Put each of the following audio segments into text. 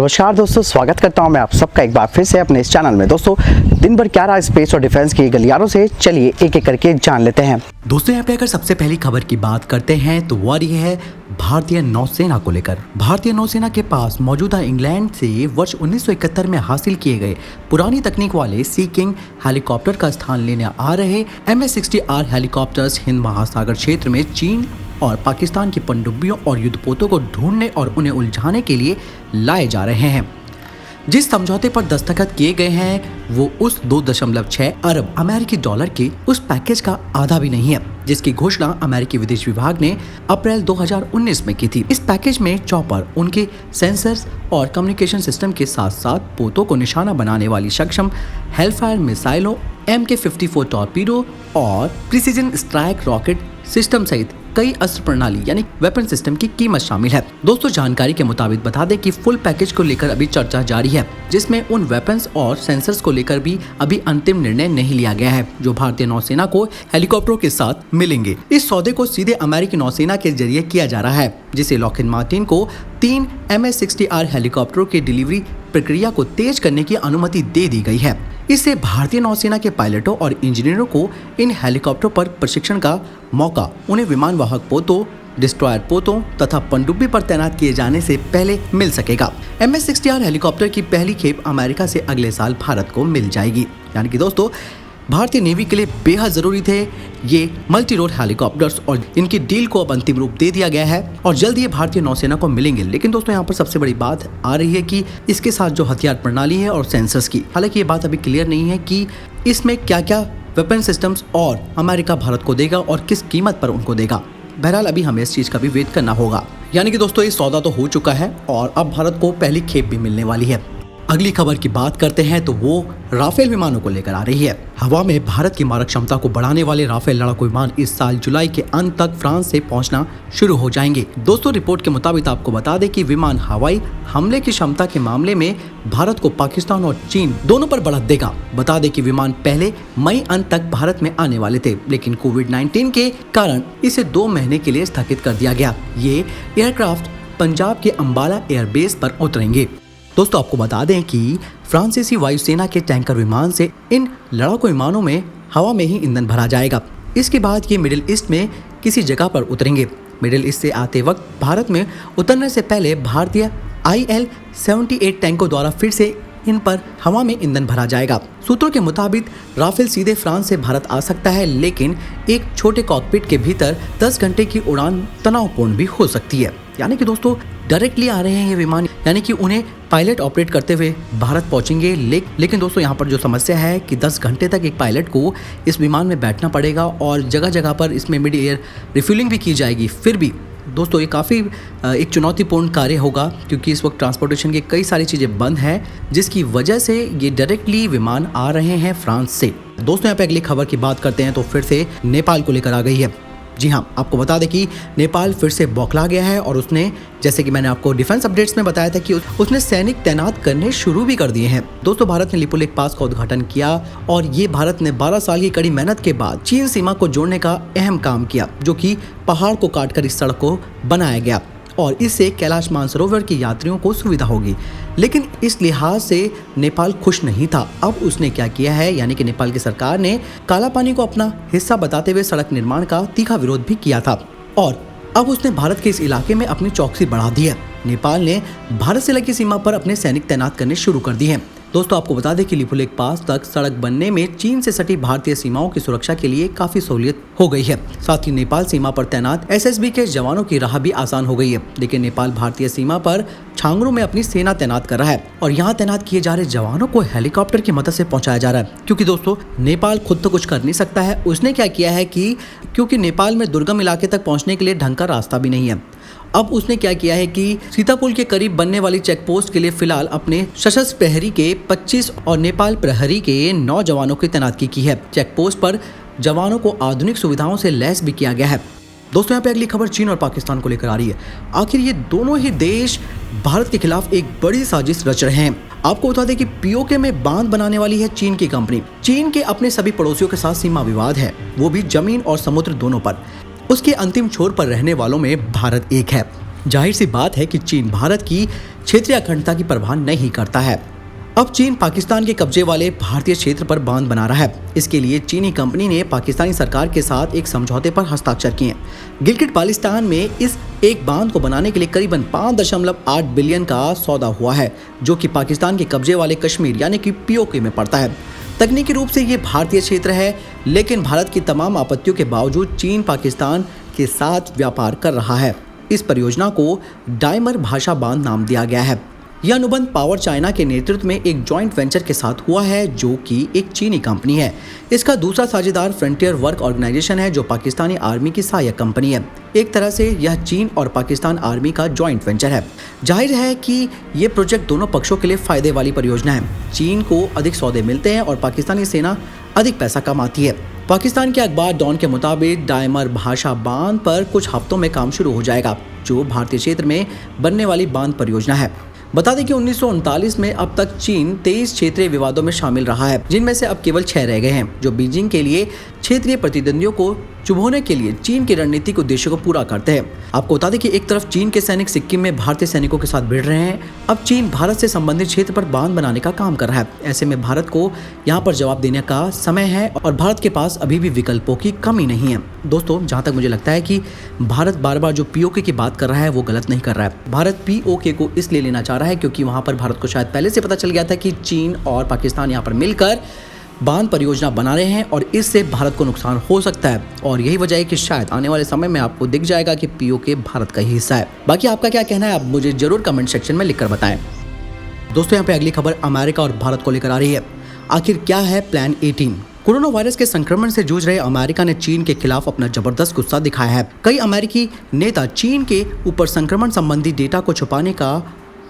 नमस्कार दोस्तों, स्वागत करता हूं मैं आप सबका एक बार फिर से अपने इस चैनल में। दोस्तों, दिन भर क्या रहा स्पेस और डिफेंस की गलियारों से, चलिए एक एक करके जान लेते हैं। दोस्तों, यहाँ पे अगर सबसे पहली खबर की बात करते हैं तो वो ये है भारतीय नौसेना को लेकर। भारतीय नौसेना के पास मौजूदा इंग्लैंड से वर्ष 1971 में हासिल किए गए पुरानी तकनीक वाले सी किंग हेलीकॉप्टर का स्थान लेने आ रहे MS-60R हेलीकॉप्टर्स हिंद महासागर क्षेत्र में चीन और पाकिस्तान की पनडुब्बियों और युद्धपोतों को ढूंढने और उन्हें उलझाने के लिए लाए जा रहे हैं। जिस समझौते पर दस्तखत किए गए हैं वो उस 2.6 अरब अमेरिकी डॉलर के उस पैकेज का आधा भी नहीं है जिसकी घोषणा अमेरिकी विदेश विभाग ने अप्रैल 2019 में की थी। इस पैकेज में चॉपर, उनके सेंसर्स और कम्युनिकेशन सिस्टम के साथ साथ पोतों को निशाना बनाने वाली सक्षम हेलफायर मिसाइलों, MK-54 टॉर्पीडो और प्रिसीजन स्ट्राइक रॉकेट सिस्टम सहित कई अस्त्र प्रणाली यानी वेपन सिस्टम की कीमत शामिल है। दोस्तों, जानकारी के मुताबिक बता दें कि फुल पैकेज को लेकर अभी चर्चा जारी है, जिसमें उन वेपन्स और सेंसर्स को लेकर भी अभी अंतिम निर्णय नहीं लिया गया है जो भारतीय नौसेना को हेलीकॉप्टरों के साथ मिलेंगे। इस सौदे को सीधे अमेरिकी नौसेना के जरिए किया जा रहा है, जिसे लॉकहीड मार्टिन को 3 MS-60R हेलीकॉप्टरों की डिलीवरी प्रक्रिया को तेज करने की अनुमति दे दी गई है। इससे भारतीय नौसेना के पायलटों और इंजीनियरों को इन हेलीकॉप्टरों पर प्रशिक्षण का मौका उन्हें विमान वाहक पोतों, डिस्ट्रॉयर पोतों तथा पनडुब्बी पर तैनात किए जाने से पहले मिल सकेगा। MS-60R हेलीकॉप्टर की पहली खेप अमेरिका से अगले साल भारत को मिल जाएगी। यानी कि दोस्तों, भारतीय नेवी के लिए बेहद जरूरी थे ये मल्टी रोल हेलीकॉप्टर्स और इनकी डील को अब अंतिम रूप दे दिया गया है और जल्द ये भारतीय नौसेना को मिलेंगे। लेकिन दोस्तों, यहाँ पर सबसे बड़ी बात आ रही है कि इसके साथ जो हथियार प्रणाली है और सेंसर्स की, हालांकि ये बात अभी क्लियर नहीं है कि इसमें क्या क्या वेपन सिस्टम्स और अमेरिका भारत को देगा और किस कीमत पर उनको देगा। बहरहाल अभी हमें इस चीज का भी वेट करना होगा। यानी कि दोस्तों, ये सौदा तो हो चुका है और अब भारत को पहली खेप भी मिलने वाली है। अगली खबर की बात करते हैं तो वो राफेल विमानों को लेकर आ रही है। हवा में भारत की मारक क्षमता को बढ़ाने वाले राफेल लड़ाकू विमान इस साल जुलाई के अंत तक फ्रांस से पहुंचना शुरू हो जाएंगे। दोस्तों, रिपोर्ट के मुताबिक आपको बता दें कि विमान हवाई हमले की क्षमता के मामले में भारत को पाकिस्तान और चीन दोनों पर बढ़त देगा। बता दें कि विमान पहले मई अंत तक भारत में आने वाले थे, लेकिन कोविड-19 के कारण इसे 2 महीने के लिए स्थगित कर दिया गया। ये एयरक्राफ्ट पंजाब के अंबाला एयरबेस पर उतरेंगे। दोस्तों, आपको बता दें कि फ्रांसीसी वायुसेना के टैंकर विमान से इन लड़ाकू विमानों में हवा में ही ईंधन भरा जाएगा। इसके बाद ये मिडिल ईस्ट में किसी जगह पर उतरेंगे। मिडिल ईस्ट से आते वक्त भारत में उतरने से पहले भारतीय IL-78 टैंकों द्वारा फिर से इन पर हवा में ईंधन भरा जाएगा। सूत्रों के मुताबिक राफेल सीधे फ्रांस से भारत आ सकता है, लेकिन एक छोटे कॉकपिट के भीतर 10 घंटे की उड़ान तनावपूर्ण भी हो सकती है। यानी कि दोस्तों, डायरेक्टली आ रहे हैं ये विमान, यानी कि उन्हें पायलट ऑपरेट करते हुए भारत पहुंचेंगे। लेकिन दोस्तों, यहाँ पर जो समस्या है कि 10 घंटे तक एक पायलट को इस विमान में बैठना पड़ेगा और जगह जगह पर इसमें मिड एयर रिफ्यूलिंग भी की जाएगी। फिर भी दोस्तों, ये काफ़ी एक चुनौतीपूर्ण कार्य होगा क्योंकि इस वक्त ट्रांसपोर्टेशन की कई सारी चीज़ें बंद हैं, जिसकी वजह से ये डायरेक्टली विमान आ रहे हैं फ्रांस से। दोस्तों, यहाँ पे अगली खबर की बात करते हैं तो फिर से नेपाल को लेकर आ गई है। जी हाँ, आपको बता दें कि नेपाल फिर से बौखला गया है और उसने, जैसे कि मैंने आपको डिफेंस अपडेट्स में बताया था कि उसने सैनिक तैनात करने शुरू भी कर दिए हैं। दोस्तों, भारत ने लिपुलेख पास का उद्घाटन किया और ये भारत ने 12 साल की कड़ी मेहनत के बाद चीन सीमा को जोड़ने का अहम काम किया, जो कि पहाड़ को काटकर इस सड़क को बनाया गया और इससे कैलाश मानसरोवर की यात्रियों को सुविधा होगी। लेकिन इस लिहाज से नेपाल खुश नहीं था। अब उसने क्या किया है, यानी कि नेपाल की सरकार ने काला पानी को अपना हिस्सा बताते हुए सड़क निर्माण का तीखा विरोध भी किया था और अब उसने भारत के इस इलाके में अपनी चौकसी बढ़ा दी है। नेपाल ने भारत से लगी सीमा पर अपने सैनिक तैनात करने शुरू कर दिए हैं। दोस्तों, आपको बता दें कि लिपुलेख पास तक सड़क बनने में चीन से सटी भारतीय सीमाओं की सुरक्षा के लिए काफी सहूलियत हो गई है। साथ ही नेपाल सीमा पर तैनात SSB के जवानों की राह भी आसान हो गई है। लेकिन नेपाल भारतीय सीमा पर छांगरू में अपनी सेना तैनात कर रहा है और यहाँ तैनात किए जा रहे जवानों को हेलीकॉप्टर की मदद से पहुंचाया जा रहा है, क्योंकि दोस्तों, नेपाल खुद तो कुछ कर नहीं सकता है। उसने क्या किया है कि क्योंकि नेपाल में दुर्गम इलाके तक पहुंचने के लिए ढंग का रास्ता भी नहीं है, अब उसने क्या किया है कि सीतापुल के करीब बनने वाली चेक पोस्ट के लिए फिलहाल अपने सशस्त्र प्रहरी के 25 और नेपाल प्रहरी के 9 जवानों की तैनाती की है। चेक पोस्ट पर जवानों को आधुनिक सुविधाओं से लैस भी किया गया है। दोस्तों, यहाँ पे अगली खबर चीन और पाकिस्तान को लेकर आ रही है। आखिर ये दोनों ही देश भारत के खिलाफ एक बड़ी साजिश रच रहे हैं। आपको बता दें कि POK में बांध बनाने वाली है चीन की कंपनी। चीन के अपने सभी पड़ोसियों के साथ सीमा विवाद है, वो भी जमीन और समुद्र दोनों पर। उसके अंतिम छोर पर रहने वालों में भारत एक है। जाहिर सी बात है कि चीन भारत की क्षेत्रीय अखंडता की परवाह नहीं करता है। अब चीन पाकिस्तान के कब्जे वाले भारतीय क्षेत्र पर बांध बना रहा है। इसके लिए चीनी कंपनी ने पाकिस्तानी सरकार के साथ एक समझौते पर हस्ताक्षर किए। गिलगिट बाल्टिस्तान में इस एक बांध को बनाने के लिए करीबन 5.8 बिलियन का सौदा हुआ है, जो कि पाकिस्तान के कब्जे वाले कश्मीर यानी कि पीओके में पड़ता है। तकनीकी रूप से ये भारतीय क्षेत्र है, लेकिन भारत की तमाम आपत्तियों के बावजूद चीन पाकिस्तान के साथ व्यापार कर रहा है। इस परियोजना को डायमर भाषा बांध नाम दिया गया है। यह अनुबंध पावर चाइना के नेतृत्व में एक जॉइंट वेंचर के साथ हुआ है, जो कि एक चीनी कंपनी है। इसका दूसरा साझेदार फ्रंटियर वर्क ऑर्गेनाइजेशन है, जो पाकिस्तानी आर्मी की सहायक कंपनी है। एक तरह से यह चीन और पाकिस्तान आर्मी का जॉइंट वेंचर है। जाहिर है कि ये प्रोजेक्ट दोनों पक्षों के लिए फायदे वाली परियोजना है। चीन को अधिक सौदे मिलते हैं और पाकिस्तानी सेना अधिक पैसा कमाती है। पाकिस्तान के अखबार डॉन के मुताबिक डायमर भाषा बांध पर कुछ हफ्तों में काम शुरू हो जाएगा, जो भारतीय क्षेत्र में बनने वाली बांध परियोजना है। बता दें कि 1939 में अब तक चीन 23 क्षेत्रीय विवादों में शामिल रहा है, जिनमें से अब केवल 6 रह गए हैं, जो बीजिंग के लिए क्षेत्रीय प्रतिद्वंदियों को चुभोने के लिए चीन की रणनीतिक उद्देश्यों को पूरा करते हैं। आपको बता दें कि एक तरफ चीन के सैनिक सिक्किम में भारतीय सैनिकों के साथ भिड़ रहे हैं। अब चीन भारत से संबंधित क्षेत्र पर बांध बनाने का काम कर रहा है। ऐसे में भारत को यहाँ पर जवाब देने का समय है और भारत के पास अभी भी विकल्पों की कमी नहीं है। दोस्तों, जहाँ तक मुझे लगता है कि भारत बार बार जो पीओके की बात कर रहा है वो गलत नहीं कर रहा है। भारत पीओके को इसलिए लेना चाह रहा है क्योंकि वहाँ पर भारत को शायद पहले से पता चल गया था कि चीन और पाकिस्तान यहाँ पर मिलकर बांध परियोजना बना रहे हैं और इससे भारत को नुकसान हो सकता है। और यही वजह है कि शायद आने वाले समय में आपको दिख जाएगा कि पीओके भारत का ही हिस्सा है। बाकी आपका क्या कहना है, आप मुझे जरूर कमेंट सेक्शन में लिखकर बताएं। दोस्तों, यहाँ पे अगली खबर अमेरिका और भारत को लेकर आ रही है। आखिर क्या है प्लान 18? कोरोना वायरस के संक्रमण से जूझ रहे अमेरिका ने चीन के खिलाफ अपना जबरदस्त गुस्सा दिखाया है। कई अमेरिकी नेता चीन के ऊपर संक्रमण संबंधी डेटा को छुपाने का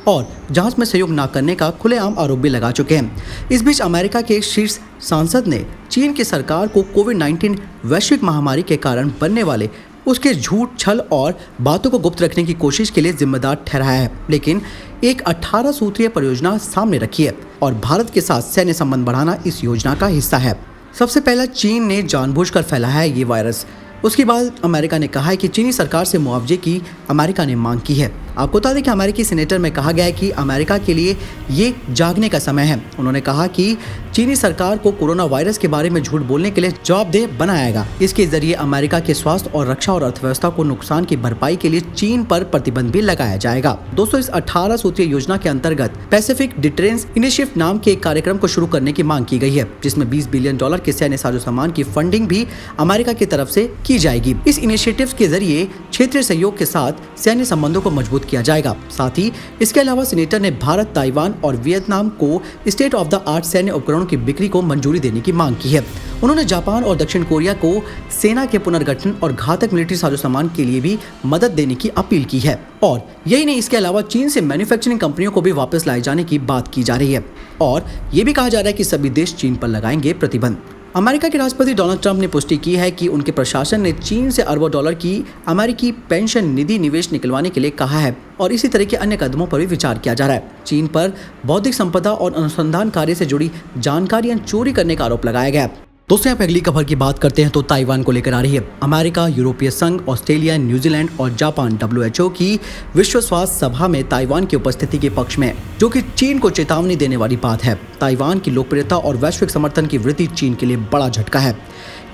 और जांच में सहयोग न करने का खुलेआम आरोप भी लगा चुके हैं। इस बीच अमेरिका के एक शीर्ष सांसद ने चीन की सरकार को कोविड-19 वैश्विक महामारी के कारण बनने वाले उसके झूठ, छल और बातों को गुप्त रखने की कोशिश के लिए जिम्मेदार ठहराया है, लेकिन एक 18 सूत्रीय परियोजना सामने रखी है और भारत के साथ सैन्य संबंध बढ़ाना इस योजना का हिस्सा है। सबसे पहले चीन ने जानबूझकर फैलाया है ये वायरस। उसके बाद अमेरिका ने कहा है कि चीनी सरकार से मुआवजे की अमेरिका ने मांग की है। आपको बता दें कि अमेरिकी सीनेटर में कहा गया है कि अमेरिका के लिए ये जागने का समय है। उन्होंने कहा कि चीनी सरकार को कोरोना वायरस के बारे में झूठ बोलने के लिए जवाबदेह बनाएगा। इसके जरिए अमेरिका के स्वास्थ्य और रक्षा और अर्थव्यवस्था को नुकसान की भरपाई के लिए चीन पर प्रतिबंध भी लगाया जाएगा। दोस्तों, इस 18 सूत्रीय योजना के अंतर्गत पैसिफिक डिटरेंस इनिशिएटिव नाम के एक कार्यक्रम को शुरू करने की मांग की गई है, जिसमें $20 बिलियन के सैन्य साजो सामान की फंडिंग भी अमेरिका की तरफ से की जाएगी। इस इनिशिएटिव के जरिए क्षेत्रीय सहयोग के साथ सैन्य संबंधों को मजबूत किया जाएगा। साथ ही इसके अलावा सीनेटर ने भारत, ताइवान और वियतनाम को स्टेट ऑफ द आर्ट सैन्य उपकरणों की बिक्री को मंजूरी देने की मांग की है। उन्होंने जापान और दक्षिण कोरिया को सेना के पुनर्गठन और घातक मिलिट्री साजो सामान के लिए भी मदद देने की अपील की है। और यही नहीं, इसके अलावा चीन से मैन्युफैक्चरिंग कंपनियों को भी वापस लाए जाने की बात की जा रही है और ये भी कहा जा रहा है कि सभी देश चीन पर लगाएंगे प्रतिबंध। अमेरिका के राष्ट्रपति डोनाल्ड ट्रंप ने पुष्टि की है कि उनके प्रशासन ने चीन से अरबों डॉलर की अमेरिकी पेंशन निधि निवेश निकलवाने के लिए कहा है और इसी तरह के अन्य कदमों पर भी विचार किया जा रहा है। चीन पर बौद्धिक संपदा और अनुसंधान कार्य से जुड़ी जानकारियां चोरी करने का आरोप लगाया गया। दोस्तों, यहाँ पे अगली खबर की बात करते हैं तो ताइवान को लेकर आ रही है। अमेरिका, यूरोपीय संघ, ऑस्ट्रेलिया, न्यूजीलैंड और जापान WHO की विश्व स्वास्थ्य सभा में ताइवान की उपस्थिति के पक्ष में, जो कि चीन को चेतावनी देने वाली बात है। ताइवान की लोकप्रियता और वैश्विक समर्थन की वृद्धि चीन के लिए बड़ा झटका है।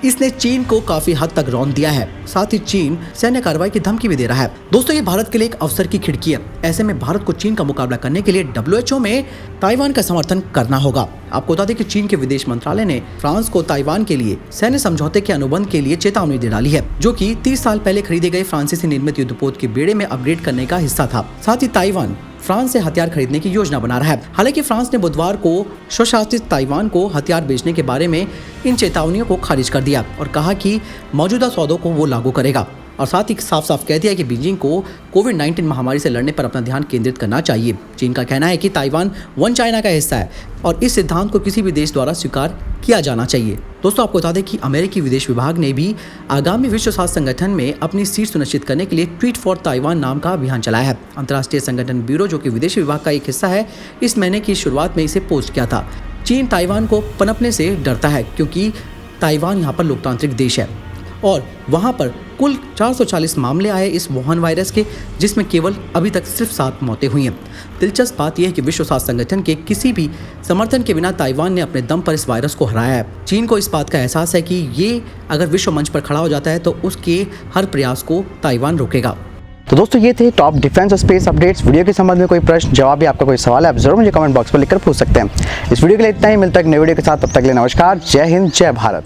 इसने चीन को काफी हद तक रौंद दिया है। साथ ही चीन सैन्य कार्रवाई की धमकी भी दे रहा है। दोस्तों, ये भारत के लिए एक अवसर की खिड़की है। ऐसे में भारत को चीन का मुकाबला करने के लिए WHO में ताइवान का समर्थन करना होगा। आपको बता दें कि चीन के विदेश मंत्रालय ने फ्रांस को ताइवान के लिए सैन्य समझौते के अनुबंध के लिए चेतावनी दे डाली है, जो कि 30 साल पहले खरीदे गए फ्रांसीसी निर्मित युद्धपोत के बेड़े में अपग्रेड करने का हिस्सा था। साथ ही ताइवान फ्रांस से हथियार खरीदने की योजना बना रहा है। हालांकि फ्रांस ने बुधवार को स्वशासित ताइवान को हथियार बेचने के बारे में इन चेतावनियों को खारिज कर दिया और कहा कि मौजूदा सौदों को वो लागू करेगा और साथ ही साफ साफ कह दिया कि बीजिंग को कोविड-19 महामारी से लड़ने पर अपना ध्यान केंद्रित करना चाहिए। चीन का कहना है कि ताइवान वन चाइना का हिस्सा है और इस सिद्धांत को किसी भी देश द्वारा स्वीकार किया जाना चाहिए। दोस्तों, आपको बता दें कि अमेरिकी विदेश विभाग ने भी आगामी विश्व स्वास्थ्य संगठन में अपनी सीट सुनिश्चित करने के लिए ट्वीट फॉर ताइवान नाम का अभियान चलाया है। अंतर्राष्ट्रीय संगठन ब्यूरो, जो कि विदेश विभाग का एक हिस्सा है, इस महीने की शुरुआत में इसे पोस्ट किया था। चीन ताइवान को पनपने से डरता है क्योंकि ताइवान यहाँ पर लोकतांत्रिक देश है और वहाँ पर कुल 440 मामले आए इस वुहान वायरस के, जिसमें केवल अभी तक सिर्फ 7 मौतें हुई हैं। दिलचस्प बात यह है कि विश्व स्वास्थ्य संगठन के किसी भी समर्थन के बिना ताइवान ने अपने दम पर इस वायरस को हराया है। चीन को इस बात का एहसास है कि ये अगर विश्व मंच पर खड़ा हो जाता है तो उसके हर प्रयास को ताइवान रोकेगा। तो दोस्तों ये थे टॉप डिफेंस और स्पेस अपडेट्स। वीडियो के संबंध में कोई प्रश्न जवाब या आपका कोई सवाल है, आप जरूर मुझे कमेंट बॉक्स पर लिखकर पूछ सकते हैं। इस वीडियो के लिए इतना ही, मिलता है एक नई वीडियो के साथ, तब तक के लिए नमस्कार, जय हिंद, जय भारत।